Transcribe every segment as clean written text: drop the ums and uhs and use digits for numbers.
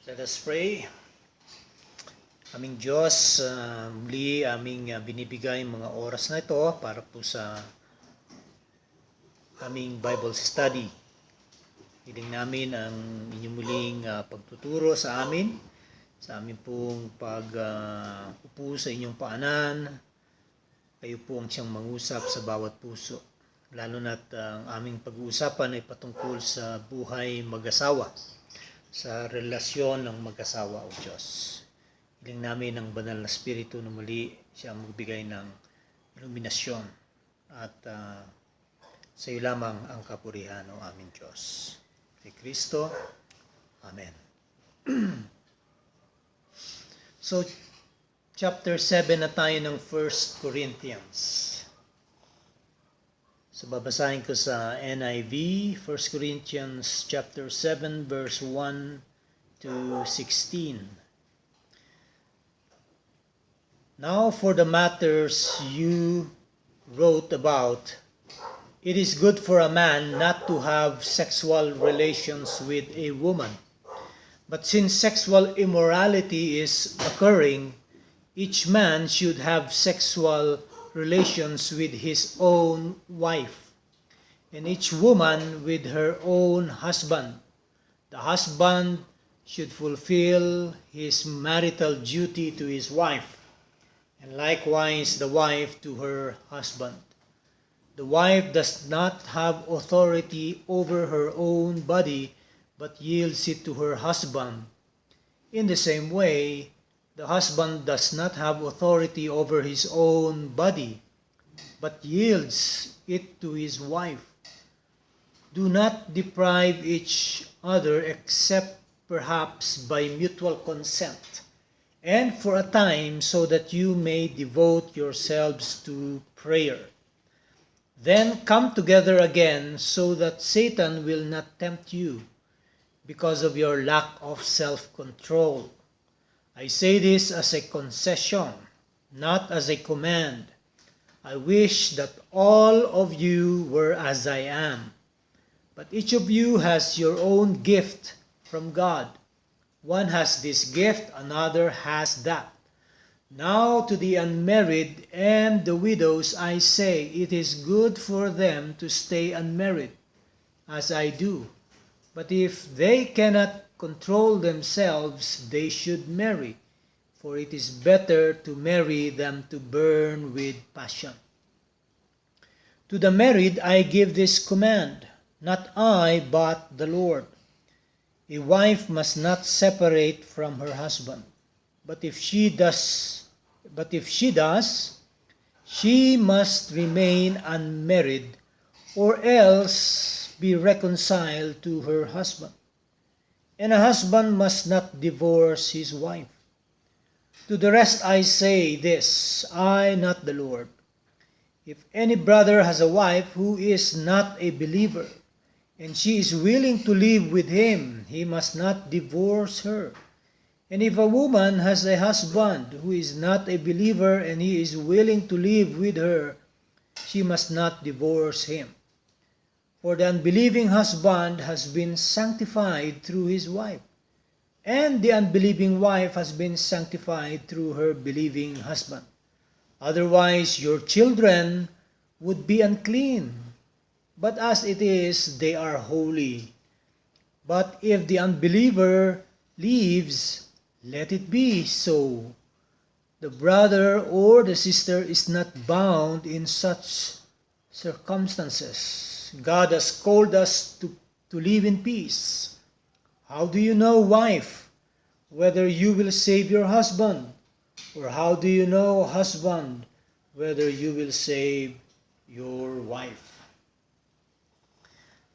Let us pray. Aming Diyos, muli aming binibigay mga oras na ito para po sa aming Bible study. Hiling namin ang inyong muling pagtuturo sa amin, sa amin pong pag-upo sa inyong paanan. Kayo po ang siyang mangusap sa bawat puso. Lalo na't ang aming pag-uusapan ay patungkol sa buhay mag-asawa, sa relasyon ng mag-asawa o Diyos. Hiling namin ang banal na Espiritu na muli siya magbigay ng iluminasyon at sa iyo lamang ang kapurihan o aming Diyos. Kay Kristo, Amen. So, chapter 7 na tayo ng 1 Corinthians. So, babasahin ko sa NIV, 1 Corinthians chapter 7 verse 1 to 16. Now for the matters you wrote about, it is good for a man not to have sexual relations with a woman. But since sexual immorality is occurring, each man should have sexual relations with his own wife, and each woman with her own husband. The husband should fulfill his marital duty to his wife, and likewise the wife to her husband. The wife does not have authority over her own body, but yields it to her husband. In the same way, the husband does not have authority over his own body, but yields it to his wife. Do not deprive each other except perhaps by mutual consent, and for a time, so that you may devote yourselves to prayer. Then come together again, so that Satan will not tempt you because of your lack of self-control. I say this as a concession, not as a command. I wish that all of you were as I am, but each of you has your own gift from God. One has this gift, another has that. Now to the unmarried and the widows I say, it is good for them to stay unmarried, as I do. But if they cannot control themselves, they should marry, for it is better to marry than to burn with passion. To the married I give this command, not I, but the Lord. A wife must not separate from her husband, but if she does, she must remain unmarried, or else be reconciled to her husband. And a husband must not divorce his wife. To the rest I say this, I, not the Lord. If any brother has a wife who is not a believer, and she is willing to live with him, he must not divorce her. And if a woman has a husband who is not a believer and he is willing to live with her, she must not divorce him. For the unbelieving husband has been sanctified through his wife, and the unbelieving wife has been sanctified through her believing husband. Otherwise your children would be unclean, but as it is, they are holy. But if the unbeliever leaves, let it be so. The brother or the sister is not bound in such circumstances. God has called us to live in peace. How do you know, wife, whether you will save your husband? Or how do you know, husband, whether you will save your wife?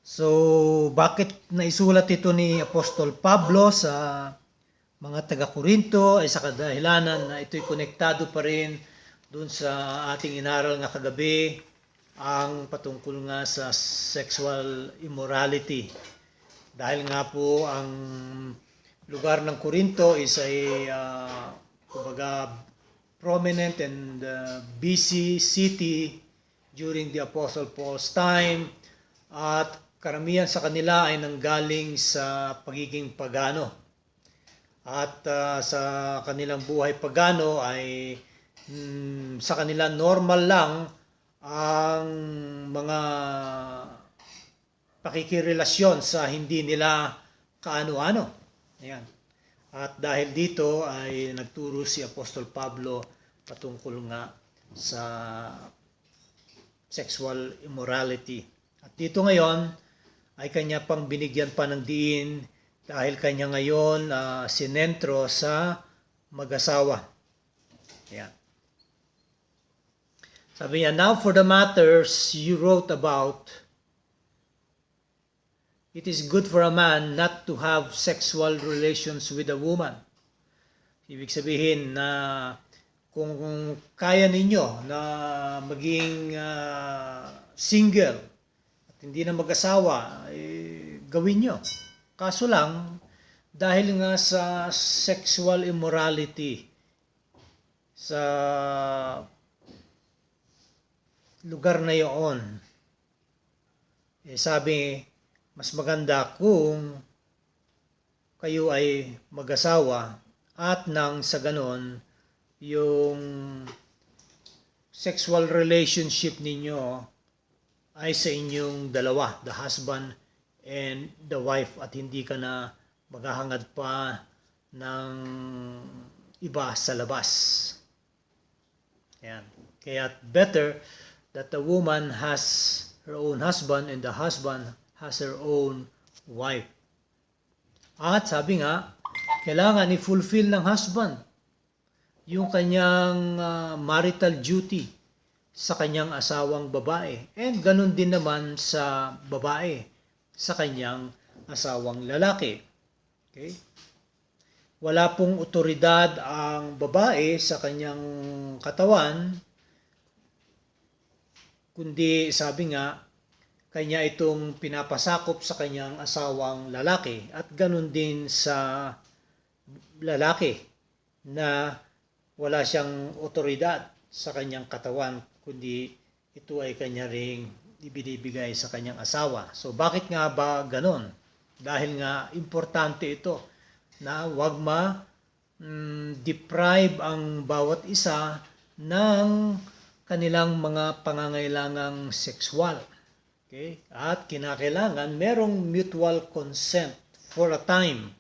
So, bakit naisulat ito ni Apostol Pablo sa mga taga-Korinto ay sa kadahilanan na ito'y konektado pa rin dun sa ating inaral nga kagabi, ang patungkol nga sa sexual immorality. Dahil nga po ang lugar ng Korinto is ay kumbaga prominent and busy city during the Apostle Paul's time, at karamihan sa kanila ay nanggaling sa pagiging pagano. At sa kanilang buhay pagano ay sa kanila normal lang ang mga pakikirelasyon sa hindi nila kaano-ano. Ayan. At dahil dito ay nagturo si Apostol Pablo patungkol nga sa sexual immorality. At dito ngayon ay kanya pang binigyan pa ng diin dahil kanya ngayon sinentro sa mag-asawa. Ayan. Sabi niya, now for the matters you wrote about, it is good for a man not to have sexual relations with a woman. Ibig sabihin na kung kaya ninyo na maging single at hindi na mag-asawa, gawin nyo. Kaso lang, dahil nga sa sexual immorality sa lugar na iyon, sabi, mas maganda kung kayo ay mag-asawa at nang sa ganon, yung sexual relationship ninyo ay sa inyong dalawa, the husband and the wife, at hindi ka na maghahangad pa ng iba sa labas. Ayan. Kaya better that the woman has her own husband and the husband has her own wife. At sabi nga, kailangan i-fulfill ng husband yung kanyang marital duty sa kanyang asawang babae. And ganun din naman sa babae sa kanyang asawang lalaki. Okay? Wala pong otoridad ang babae sa kanyang katawan, kundi sabi nga, kanya itong pinapasakop sa kanyang asawang lalaki, at ganun din sa lalaki na wala siyang otoridad sa kanyang katawan, kundi ito ay kanya ring ibinibigay sa kanyang asawa. So bakit nga ba ganun? Dahil nga importante ito na wag deprive ang bawat isa ng kanilang mga pangangailangang sexual. Okay? At kinakailangan merong mutual consent for a time.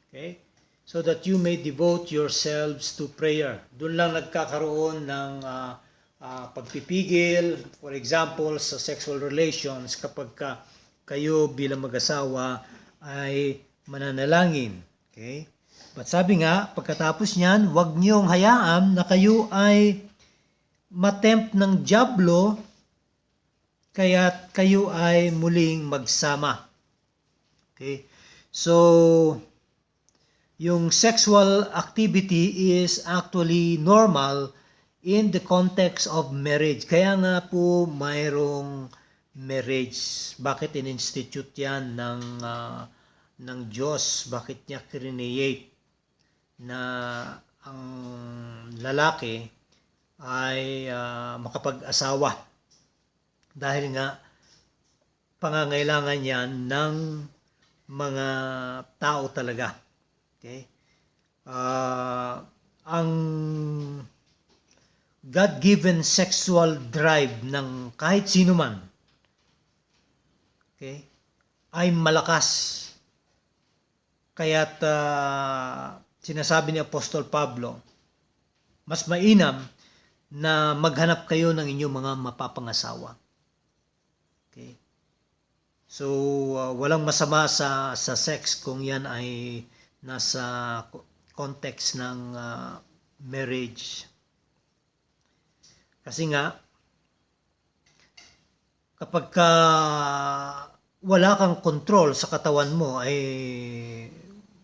Okay? So that you may devote yourselves to prayer. Doon lang nagkakaroon ng pagpipigil, for example, sa sexual relations kapag kayo bilang mag-asawa ay mananalangin. Okay? But sabi nga, pagkatapos niyan, huwag niyong hayaan na kayo ay matempt ng dyablo kaya't kayo ay muling magsama. Okay? So, yung sexual activity is actually normal in the context of marriage. Kaya nga po mayroong marriage. Bakit in-institute yan ng Diyos? Bakit niya create na ang lalaki ay makapag-asawa? Dahil nga pangangailangan yan ng mga tao talaga. Okay? Ang God-given sexual drive ng kahit sino man, okay, ay malakas. Kaya't sinasabi ni Apostol Pablo, mas mainam na maghanap kayo ng inyong mga mapapangasawa. Okay? So, walang masama sa sex kung yan ay nasa context ng marriage. Kasi nga, kapag wala kang control sa katawan mo, ay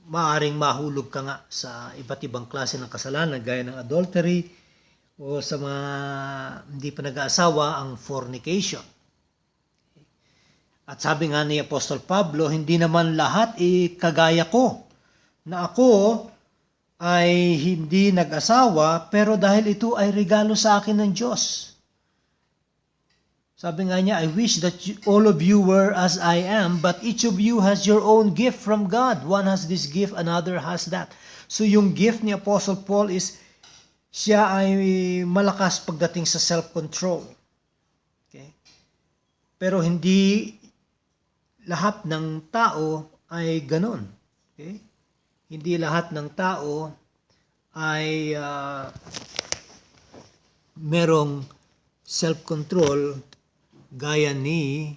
maaring mahulog ka nga sa iba't ibang klase ng kasalanan, gaya ng adultery, o sa mga hindi pa nag-aasawa, ang fornication. At sabi nga ni Apostol Pablo, hindi naman lahat kagaya ko, na ako ay hindi nag-asawa, pero dahil ito ay regalo sa akin ng Diyos. Sabi nga niya, I wish that all of you were as I am, but each of you has your own gift from God. One has this gift, another has that. So yung gift ni Apostle Paul is siya ay malakas pagdating sa self-control. Okay? Pero hindi lahat ng tao ay ganun. Okay? Hindi lahat ng tao ay merong self-control gaya ni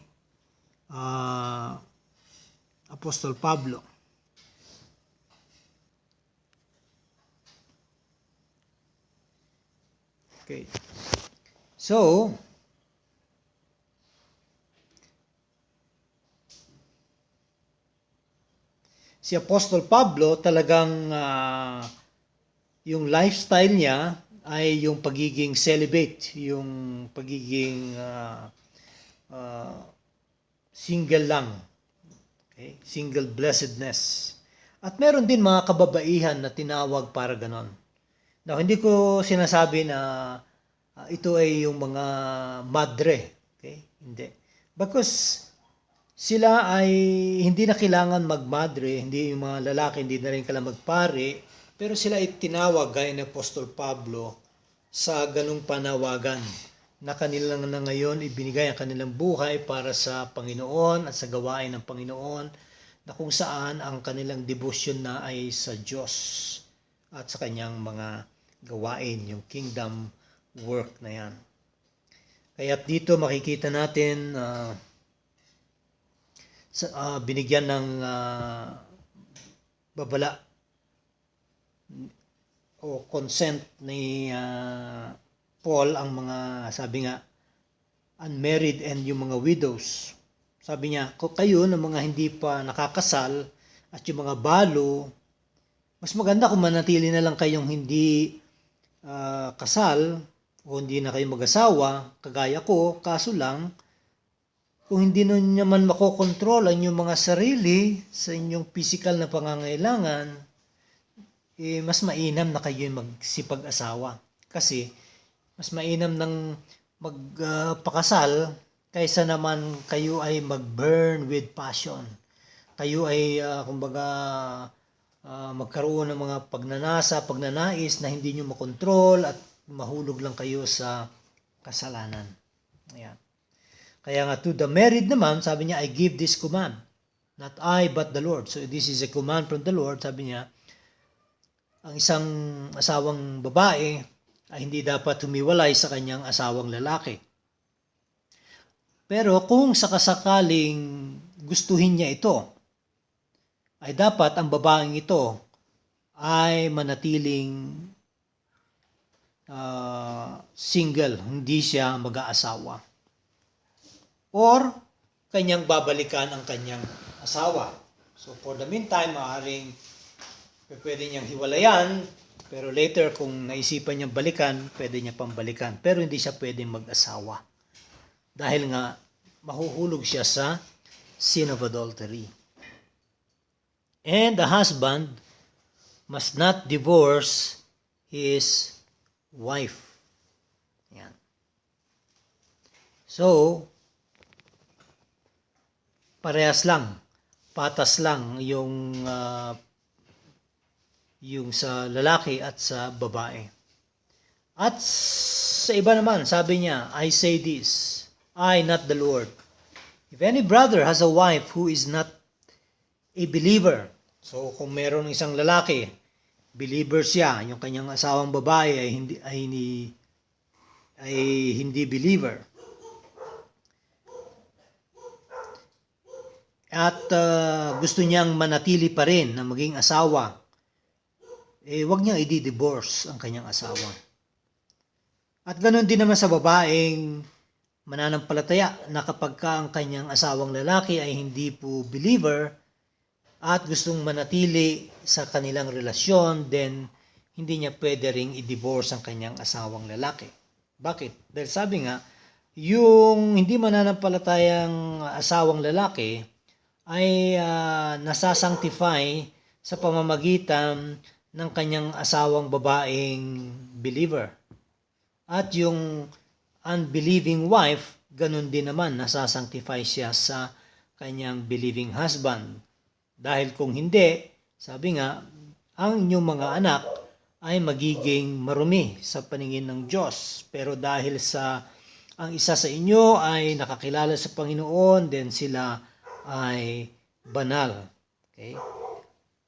Apostol Pablo. Okay. So, si Apostol Pablo talagang yung lifestyle niya ay yung pagiging celibate, yung pagiging single lang. Okay? Single blessedness. At meron din mga kababaihan na tinawag para ganon. Now, hindi ko sinasabi na ito ay yung mga madre. Okay? Hindi. Because sila ay hindi na kailangan magmadre, hindi yung mga lalaki, hindi na rin kailangan magpare, pero sila ay tinawag gaya ni Apostol Pablo sa ganung panawagan na kanilang na ngayon ibinigay ang kanilang buhay para sa Panginoon at sa gawain ng Panginoon, na kung saan ang kanilang devotion na ay sa Diyos at sa kanyang mga gawain, yung kingdom work na yan. Kaya dito makikita natin binigyan ng babala o consent ni Paul ang mga, sabi nga, unmarried and yung mga widows. Sabi niya, kayo ng mga hindi pa nakakasal at yung mga balo, mas maganda kung manatili na lang kayong hindi kasal o hindi na kayo mag-asawa, kagaya ko. Kaso lang, kung hindi naman makokontrol ang inyong mga sarili sa inyong physical na pangangailangan, mas mainam na kayo magsipag-asawa. Kasi mas mainam ng magpakasal kaysa naman kayo ay mag-burn with passion. Kayo ay magkaroon ng mga pagnanais na hindi nyo makontrol at mahulog lang kayo sa kasalanan. Ayan. Kaya nga to the married naman, sabi niya, I give this command. Not I, but the Lord. So this is a command from the Lord. Sabi niya, ang isang asawang babae ay hindi dapat humiwalay sa kanyang asawang lalaki. Pero kung sakasakaling gustuhin niya ito, ay dapat ang babaeng ito ay manatiling single, hindi siya mag-aasawa. Or kanyang babalikan ang kanyang asawa. So for the meantime, maaaring pwede niyang hiwalayan, pero later kung naisipan niyang balikan, pwede niya pang balikan. Pero hindi siya pwedeng mag-asawa. Dahil nga mahuhulog siya sa sin of adultery. And the husband must not divorce his wife. Yan. So, parehas lang, patas lang yung sa lalaki at sa babae. At sa iba naman, sabi niya, I say this, I, not the Lord. If any brother has a wife who is not a believer, so kung meron isang lalaki, believer siya, yung kanyang asawang babae ay hindi believer, at gusto niyang manatili pa rin na maging asawa, wag niyang i-divorce ang kanyang asawa. At ganoon din naman sa babaeng mananampalataya na kapag ang kanyang asawang lalaki ay hindi po believer at gustong manatili sa kanilang relasyon, then hindi niya pwede ring i-divorce ang kanyang asawang lalaki. Bakit? Dahil sabi nga, yung hindi mananampalatayang asawang lalaki ay nasasanctify sa pamamagitan ng kanyang asawang babaeng believer. At yung unbelieving wife, ganun din naman nasasanctify siya sa kanyang believing husband. Dahil kung hindi, sabi nga, ang inyong mga anak ay magiging marumi sa paningin ng Diyos. Pero dahil sa ang isa sa inyo ay nakakilala sa Panginoon, then sila ay banal. Okay?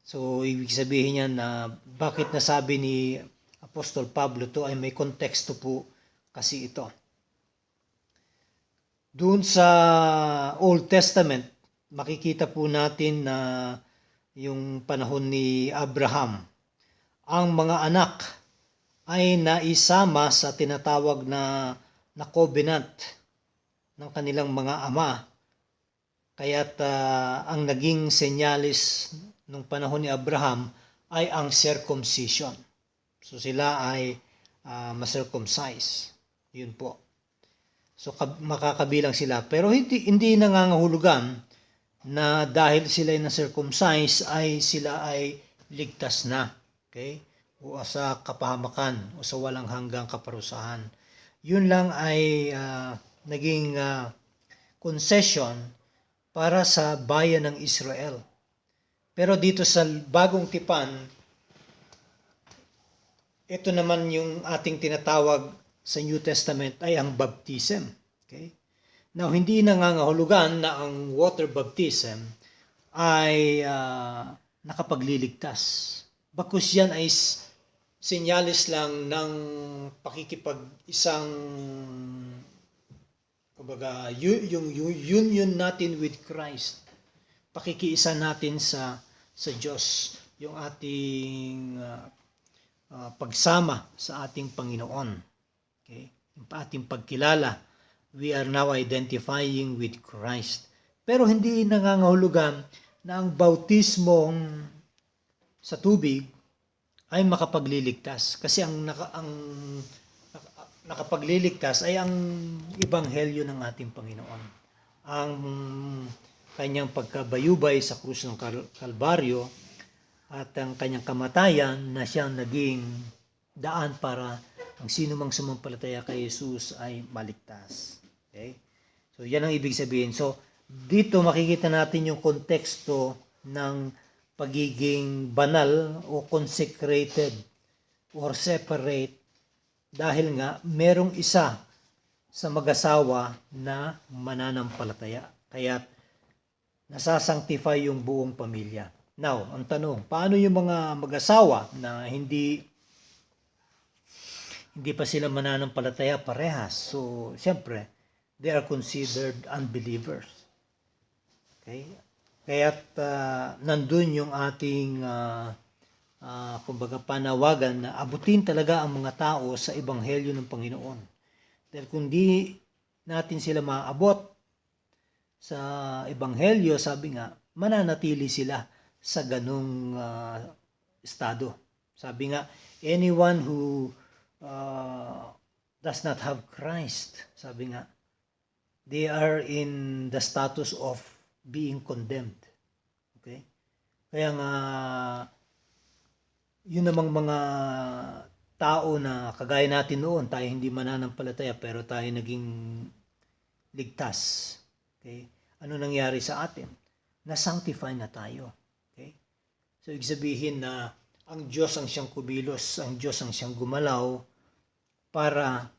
So, ibig sabihin niya na bakit nasabi ni Apostol Pablo to ay may konteksto po kasi ito. Doon sa Old Testament, makikita po natin na yung panahon ni Abraham, ang mga anak ay naisama sa tinatawag na covenant ng kanilang mga ama. Kaya't ang naging senyalis nung panahon ni Abraham ay ang circumcision. So sila ay ma-circumcise. Yun po. So makakabilang sila. Pero hindi nangangahulugan na dahil sila ay na-circumcise ay sila ay ligtas na. Okay? O sa kapahamakan o sa walang hanggang kaparusahan. Yun lang ay naging concession para sa bayan ng Israel. Pero dito sa bagong tipan, ito naman yung ating tinatawag sa New Testament ay ang baptism. Okay? Now, hindi nangangahulugan na ang water baptism ay nakapagliligtas. Bakos yan ay senyalis lang ng isang kumbaga yung union natin with Christ. Pakikiisa natin sa Diyos, yung ating pagsama sa ating Panginoon. Okay? Yung ating pagkilala, we are now identifying with Christ. Pero hindi nangangahulugan na ang bautismong sa tubig ay makapagliligtas. Kasi ang nakapagliligtas ay ang ebanghelyo ng ating Panginoon. Ang kanyang pagkabayubay sa krus ng Kalbaryo at ang kanyang kamatayan na siyang naging daan para ang sino mang sumampalataya kay Jesus ay maligtas. Okay? So yan ang ibig sabihin. So dito makikita natin yung konteksto ng pagiging banal o consecrated or separate dahil nga merong isa sa mag-asawa na mananampalataya. Kaya nasasanctify yung buong pamilya. Now, ang tanong, paano yung mga mag-asawa na hindi pa sila mananampalataya parehas? So, siyempre, they are considered unbelievers. Okay? Kaya't nandun yung ating kumbaga panawagan na abutin talaga ang mga tao sa ebanghelyo ng Panginoon. Dahil kung di natin sila maaabot sa ebanghelyo, sabi nga, mananatili sila sa ganung estado. Sabi nga, anyone who does not have Christ, sabi nga, they are in the status of being condemned. Okay? Kaya nga, yun namang mga tao na kagaya natin noon, tayo hindi mananampalataya pero tayo naging ligtas. Okay? Ano nangyari sa atin? Na-sanctify na tayo. Okay? So, ibig sabihin na ang Diyos ang siyang kumilos, ang Diyos ang siyang gumalaw para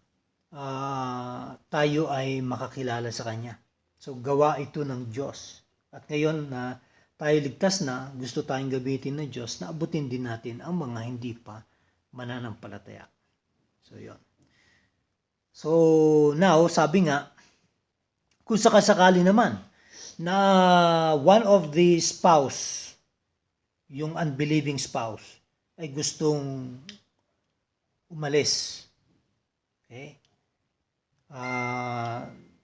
tayo ay makakilala sa Kanya. So, gawa ito ng Diyos. At ngayon na tayo ligtas na, gusto tayong gamitin ng Diyos, na abutin din natin ang mga hindi pa mananampalataya. So, yun. So, now, sabi nga, kung sakasakali naman na one of the spouse, yung unbelieving spouse, ay gustong umalis. Okay?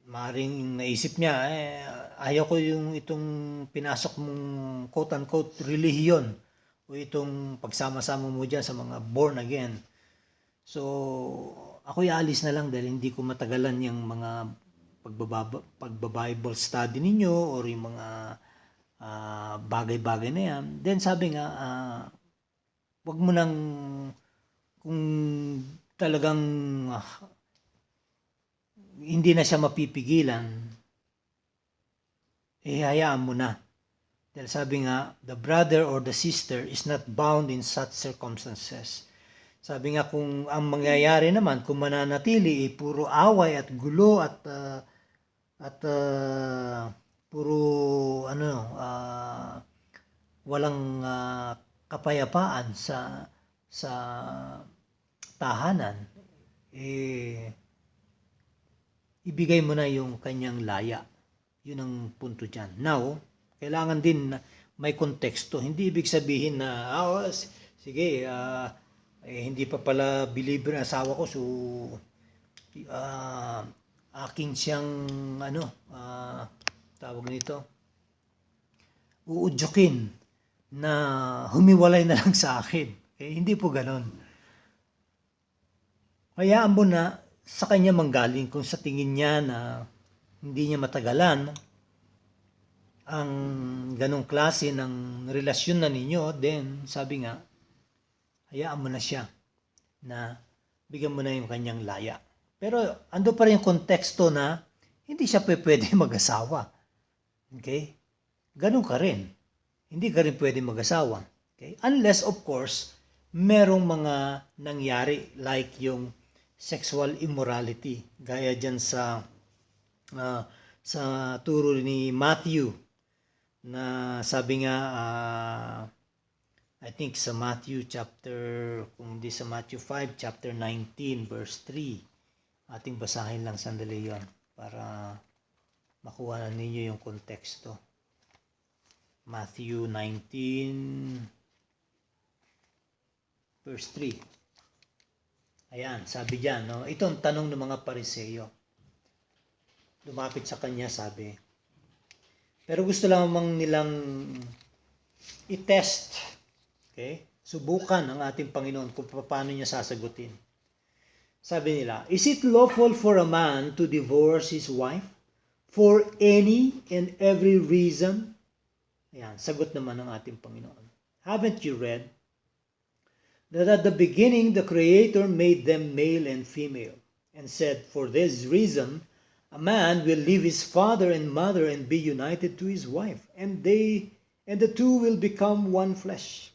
Maring naisip niya, ayaw ko yung itong pinasok mong quote-unquote relihiyon o itong pagsama-sama mo dyan sa mga born again. So, ako'y alis na lang dahil hindi ko matagalan yung mga pagbabible study ninyo or yung mga bagay-bagay na yan. Then sabi nga, wag mo nang, kung talagang hindi na siya mapipigilan, hayaan mo na. Dahil sabi nga, the brother or the sister is not bound in such circumstances. Sabi nga kung ang mangyayari naman, kung mananatili, puro away at gulo at puro walang kapayapaan sa tahanan, ibigay mo na yung kanyang laya. Yun ang punto dyan. Now, kailangan din na may konteksto. Hindi ibig sabihin na, sige, hindi pa pala believer ang asawa ko, so aking siyang, tawag nito, uudyokin na humiwalay na lang sa akin. Hindi po ganon. Hayaan mo na sa kanya manggaling kung sa tingin niya na hindi niya matagalan ang ganong klase ng relasyon na ninyo, then sabi nga, hayaan mo na siya na bigyan mo na yung kanyang laya. Pero ando pa rin yung konteksto na hindi siya pwede mag-asawa. Okay? Ganun ka rin. Hindi ka rin pwede mag-asawa. Okay? Unless, of course, merong mga nangyari like yung sexual immorality. Gaya dyan sa turo ni Matthew na sabi nga, I think sa Matthew chapter, kung hindi sa Matthew 5, chapter 19, verse 3. Ating basahin lang sandali yon para makuha ninyo yung konteksto. Matthew 19, verse 3. Ayan, sabi diyan, no? Ito ang tanong ng mga Pariseyo. Lumapit sa kanya, sabi, pero gusto lamang nilang i-test, okay? Subukan ang ating Panginoon kung paano niya sasagutin. Sabi nila, is it lawful for a man to divorce his wife for any and every reason? Ayan, sagot naman ng ating Panginoon. Haven't you read that at the beginning the Creator made them male and female, and said, for this reason, a man will leave his father and mother and be united to his wife, and the two will become one flesh.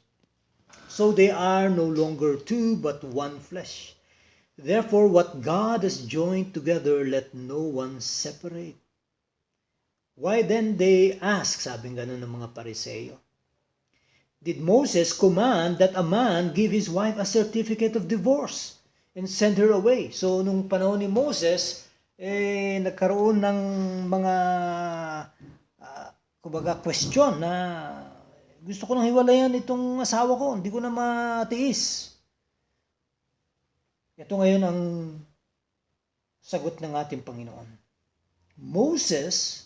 So they are no longer two, but one flesh. Therefore, what God has joined together, let no one separate. Why then, they ask, sabi nga ng mga Pariseyo, did Moses command that a man give his wife a certificate of divorce and send her away? So, nung panahon ni Moses, nagkaroon ng mga kumbaga question na gusto ko nang hiwalayan itong asawa ko, hindi ko na matiis. Ito ngayon ang sagot ng ating Panginoon. Moses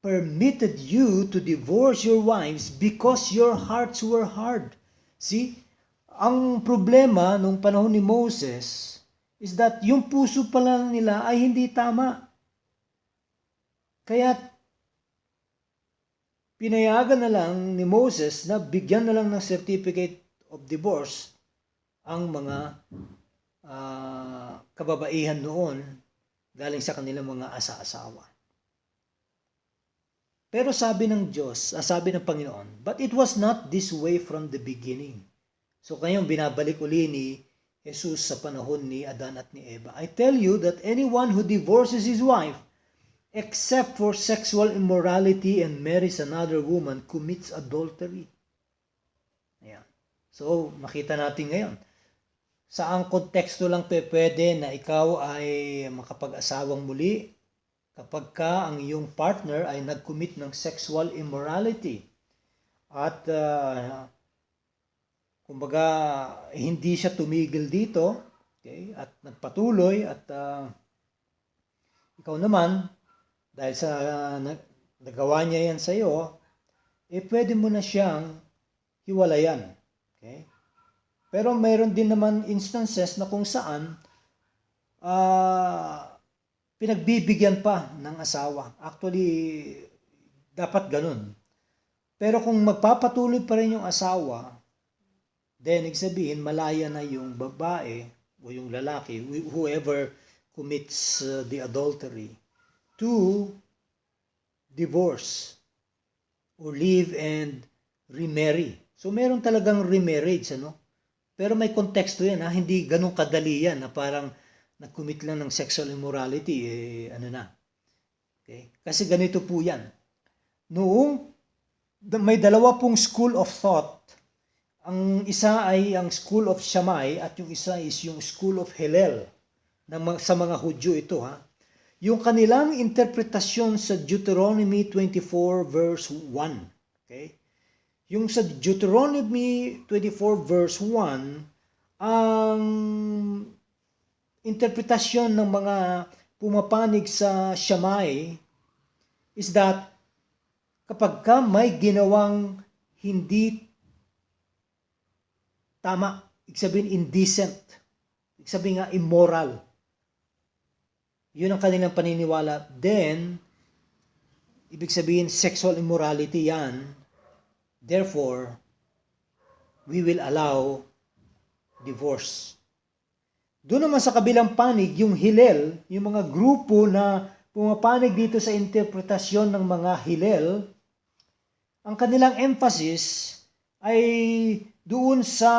permitted you to divorce your wives because your hearts were hard. See, ang problema nung panahon ni Moses is that yung puso pa lang nila ay hindi tama. Kaya pinayagan na lang ni Moses na bigyan na lang ng certificate of divorce ang mga kababaihan noon galing sa kanilang mga asa-asawa. Pero sabi ng Diyos, sabi ng Panginoon, but it was not this way from the beginning. So ngayon binabalik uli ni Jesus sa panahon ni Adan at ni Eva. I tell you that anyone who divorces his wife except for sexual immorality and marries another woman commits adultery. Ayan. So makita natin ngayon, saang konteksto lang pwede na ikaw ay makapag-asawang muli kapag ka ang iyong partner ay nag-commit ng sexual immorality at kumbaga hindi siya tumigil dito, okay, at nagpatuloy at ikaw naman dahil sa nagawa niya yan sa iyo, pwede mo na siyang hiwalayan, okay? Pero mayroon din naman instances na kung saan pinagbibigyan pa ng asawa. Actually, dapat ganun. Pero kung magpapatuloy pa rin yung asawa, then sabihin malaya na yung babae o yung lalaki, whoever commits the adultery to divorce or leave and remarry. So meron talagang remarriage, ano? Pero may konteksto yan, ha? Hindi ganun kadali yan na parang nag-commit lang ng sexual immorality, Okay? Kasi ganito po yan. Noong may dalawa pong school of thought. Ang isa ay ang School of Shammai at yung isa is yung School of Hillel. Sa mga Hudyo ito, ha. Yung kanilang interpretasyon sa Deuteronomy 24 verse 1. Okay? Yung sa Deuteronomy 24 verse 1, ang interpretasyon ng mga pumapanig sa Shammai is that kapag ka may ginawang hindi tama, ibig sabihin indecent, ibig sabihin nga immoral, yun ang kanilang paniniwala, then ibig sabihin sexual immorality yan, therefore we will allow divorce. Doon naman sa kabilang panig, yung Hillel, yung mga grupo na pumapanig dito sa interpretasyon ng mga Hillel, ang kanilang emphasis ay doon sa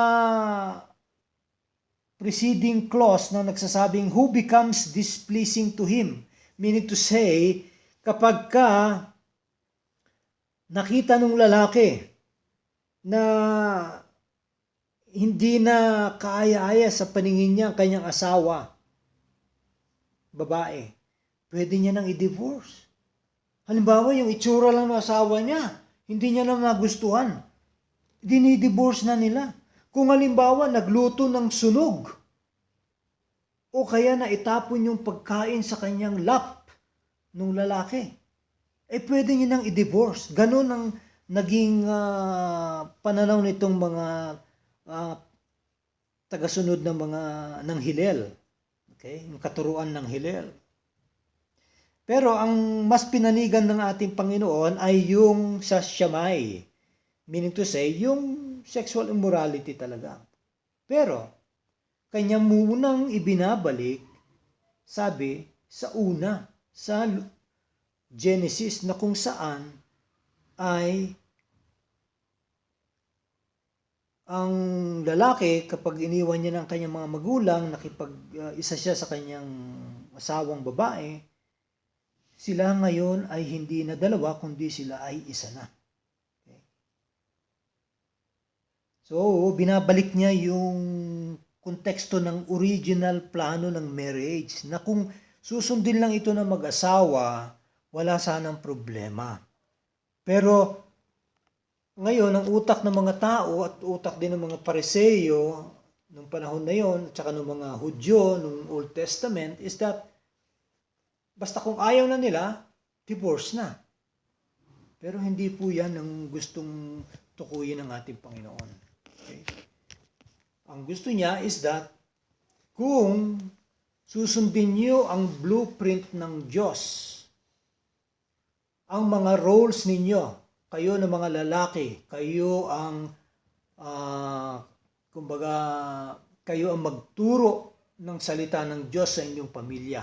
preceding clause na nagsasabing who becomes displeasing to him. Meaning to say, kapag ka nakita nung lalaki na hindi na kaaya-aya sa paningin niya ang kanyang asawa, babae, pwede niya nang i-divorce. Halimbawa, yung itsura lang ng asawa niya, hindi niya na magustuhan, dinidivorce na nila. Kung halimbawa, nagluto ng sunog, o kaya na itapon yung pagkain sa kanyang lap ng lalaki, pwede niya nang i-divorce. Ganon ang naging pananaw nitong mga tagasunod ng Hillel. Okay? Yung katuruan ng Hillel. Pero ang mas pinanigan ng ating Panginoon ay yung sa Shammai. Meaning to say, yung sexual immorality talaga. Pero, kanya munang ibinabalik, sabi, sa una, sa Genesis na kung saan ay ang lalaki kapag iniwan niya ng kanyang mga magulang, nakipag-isa siya sa kanyang asawang babae, sila ngayon ay hindi na dalawa, kundi sila ay isa na. Okay? So, binabalik niya yung konteksto ng original plano ng marriage na kung susundin lang ito ng mag-asawa, wala sanang problema. Pero ngayon, ang utak ng mga tao at utak din ng mga Pariseo nung panahon na yon, at saka ng mga Hudyo nung Old Testament is that basta kung ayaw na nila, divorce na. Pero hindi po yan ang gustong tukuyin ng ating Panginoon. Okay? Ang gusto niya is that kung susundin niyo ang blueprint ng Diyos, ang mga roles ninyo, kayo na mga lalaki, kayo ang kayo ang magturo ng salita ng Diyos sa inyong pamilya,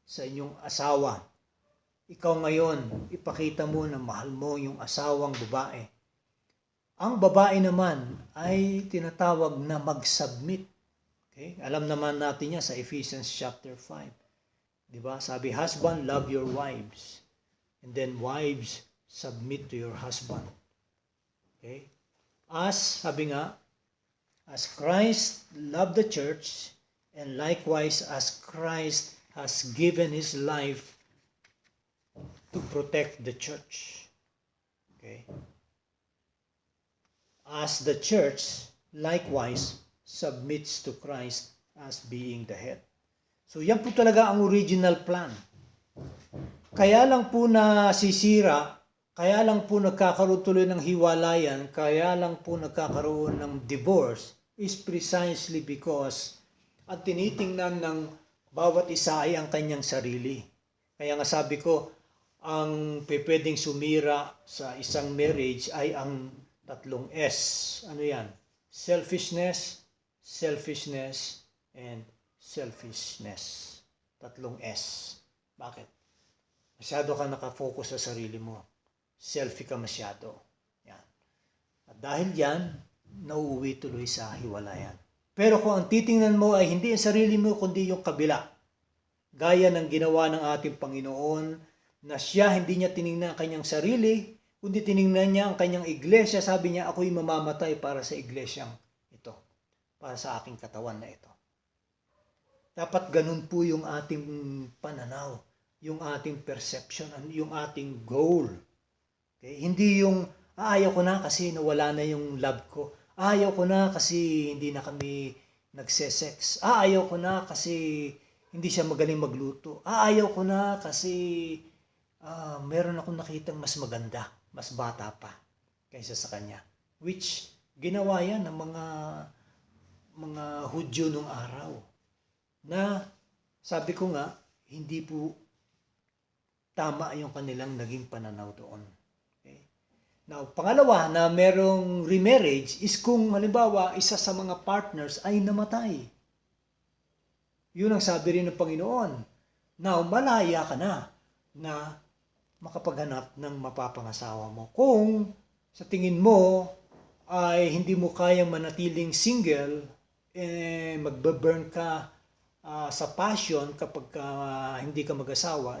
sa inyong asawa. Ikaw ngayon, ipakita mo na mahal mo yung asawang babae. Ang babae naman ay tinatawag na mag-submit. Okay? Alam naman natin yan sa Ephesians chapter 5. Diba? Sabi, husband, love your wives. And then wives, submit to your husband. Okay? Sabi nga, as Christ loved the church, and likewise as Christ has given His life to protect the church. Okay? As the church, likewise, submits to Christ as being the head. So yan po talaga ang original plan. Kaya lang po nasisira, kaya lang po nagkakaroon tuloy ng hiwalayan, kaya lang po nagkakaroon ng divorce is precisely because at tinitingnan ng bawat isa ay ang kanyang sarili. Kaya nga sabi ko, ang pwedeng sumira sa isang marriage ay ang tatlong S. Ano yan? Selfishness, selfishness, and selfishness. Tatlong S. Bakit? Masyado ka nakafocus sa sarili mo. Selfie ka masyado. Yan. At dahil yan, nauuwi tuloy sa hiwalayan. Pero kung ang titingnan mo ay hindi ang sarili mo, kundi yung kabila, gaya ng ginawa ng ating Panginoon, na siya hindi niya tiningnan ang kanyang sarili, kundi tiningnan niya ang kanyang iglesia. Sabi niya, ako'y mamamatay para sa iglesyang ito, para sa aking katawan na ito. Dapat ganun po yung ating pananaw, yung ating perception, yung ating goal. Okay? Hindi yung, ayaw ko na kasi nawala na yung love ko. Ayaw ko na kasi hindi na kami nagse-sex. Ayaw ko na kasi hindi siya magaling magluto. Ayaw ko na kasi meron akong nakitang mas maganda, mas bata pa kaysa sa kanya. Which ginawa yan ng mga Hudyo nung araw. Na sabi ko nga, hindi po tama yung kanilang naging pananaw doon. Okay? Now, pangalawa na merong remarriage is kung halimbawa isa sa mga partners ay namatay. Yun ang sabi rin ng Panginoon. Now, malaya ka na makapaghanap ng mapapangasawa mo. Kung sa tingin mo ay hindi mo kayang manatiling single, magbe-burn ka sa passion kapag hindi ka mag-asawa,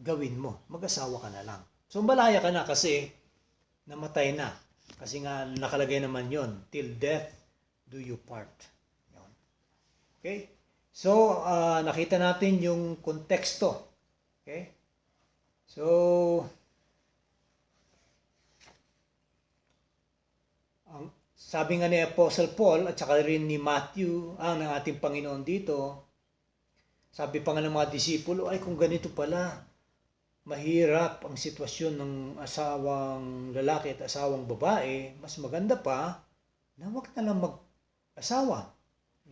gawin mo. Mag-asawa ka na lang. So, malaya ka na kasi namatay na. Kasi nga nakalagay naman yon, till death do you part. Yun. Okay? So, nakita natin yung konteksto. Okay? So, sabi nga ni Apostle Paul at saka rin ni Matthew, ng ating Panginoon dito, sabi pa nga ng mga disipulo, ay kung ganito pala, mahirap ang sitwasyon ng asawang lalaki at asawang babae, mas maganda pa na wag na lang mag-asawa.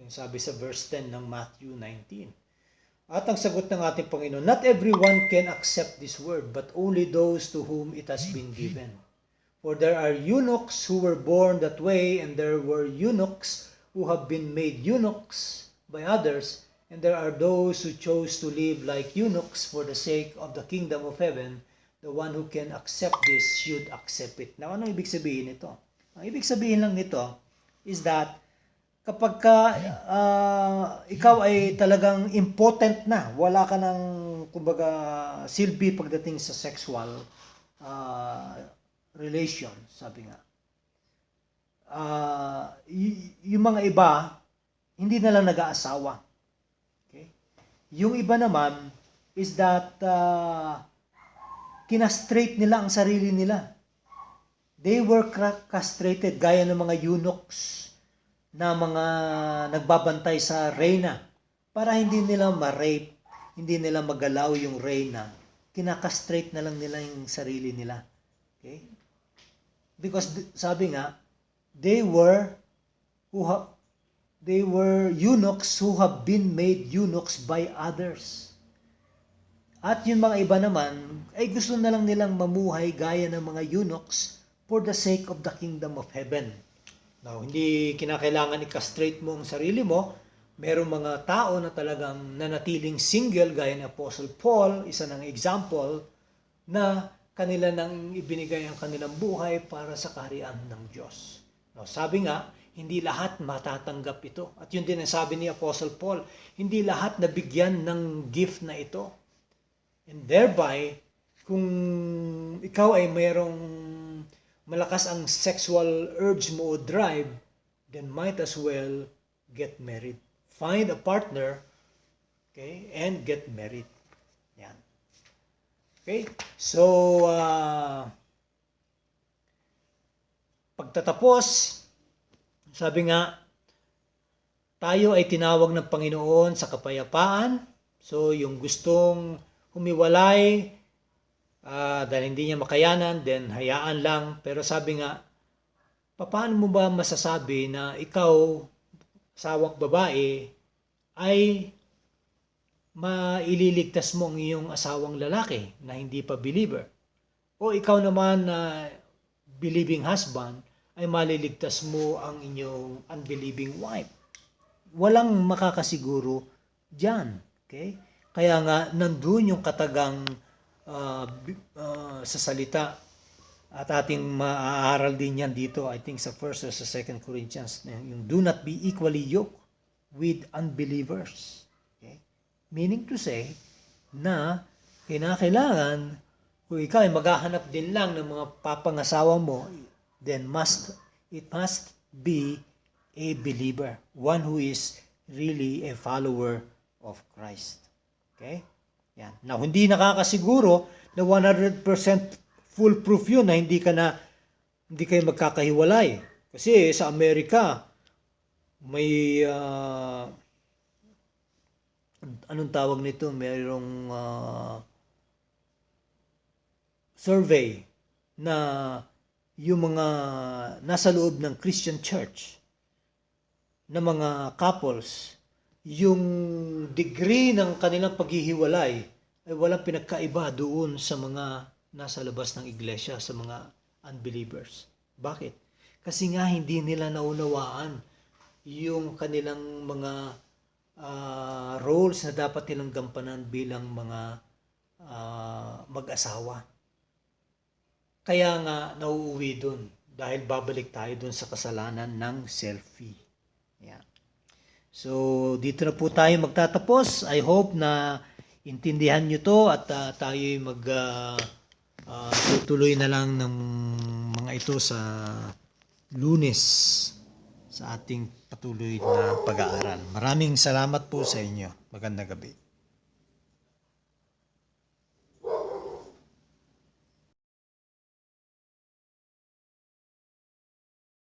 Yung sabi sa verse 10 ng Matthew 19. At ang sagot ng ating Panginoon, not everyone can accept this word, but only those to whom it has been given. For there are eunuchs who were born that way, and there were eunuchs who have been made eunuchs by others, and there are those who chose to live like eunuchs for the sake of the kingdom of heaven. The one who can accept this should accept it. Now, ano ibig sabihin nito? Ang ibig sabihin lang nito is that kapag ikaw ay talagang impotent na, wala ka ng, kumbaga, silbi pagdating sa sexual relation, sabi nga. Yung mga iba, hindi na lang nag-aasawa. Okay? Yung iba naman is that kinastrate nila ang sarili nila. They were castrated gaya ng mga eunuchs na mga nagbabantay sa reyna para hindi nila ma-rape, hindi nila magalaw yung reyna. Kinakastrate na lang nila yung sarili nila. Okay? Because sabi nga, they were eunuchs who have been made eunuchs by others. At yung mga iba naman, ay gusto na lang nilang mamuhay gaya ng mga eunuchs for the sake of the kingdom of heaven. Now, hindi kinakailangan i-castrate mo ang sarili mo. Merong mga tao na talagang nanatiling single, gaya ni Apostle Paul, isa ng example, na kanila nang ibinigay ang kanilang buhay para sa kaharian ng Diyos. Now, sabi nga, hindi lahat matatanggap ito. At yun din ang sabi ni Apostle Paul, hindi lahat nabigyan ng gift na ito. And thereby, kung ikaw ay mayroong malakas ang sexual urge mo o drive, then might as well get married. Find a partner, okay, and get married. Yan. Okay? So, pagtatapos, sabi nga, tayo ay tinawag ng Panginoon sa kapayapaan. So, yung gustong humiwalay, dahil hindi niya makayanan, then hayaan lang. Pero sabi nga, paano mo ba masasabi na ikaw, asawang babae, ay maililigtas mo ang iyong asawang lalaki na hindi pa believer? O ikaw naman na believing husband, ay maliligtas mo ang inyong unbelieving wife? Walang makakasiguro dyan. Okay? Kaya nga, nandun yung katagang sa salita. At ating maaaral din yan dito, I think sa 1st or sa 2nd Corinthians, yung do not be equally yoked with unbelievers. Okay? Meaning to say, na kinakailangan, kung ikaw ay maghahanap din lang ng mga papangasawa mo, then it must be a believer, one who is really a follower of Christ. Okay? Yan. Now, hindi nakakasiguro na 100% foolproof yun na hindi kayo magkakahiwalay. Kasi sa Amerika, may anong tawag nito? Mayroong survey na yung mga nasa loob ng Christian church na mga couples, yung degree ng kanilang paghihiwalay ay walang pinagkaiba doon sa mga nasa labas ng iglesia, sa mga unbelievers. Bakit? Kasi nga hindi nila naunawaan yung kanilang mga roles na dapat nilang gampanan bilang mga mag-asawa. Kaya nga nauuwi doon dahil babalik tayo doon sa kasalanan ng selfie. Yeah. So, dito na po tayo magtatapos. I hope na intindihan nyo to at tayo'y tutuloy na lang ng mga ito sa Lunes sa ating patuloy na pag-aaral. Maraming salamat po sa inyo. Magandang gabi.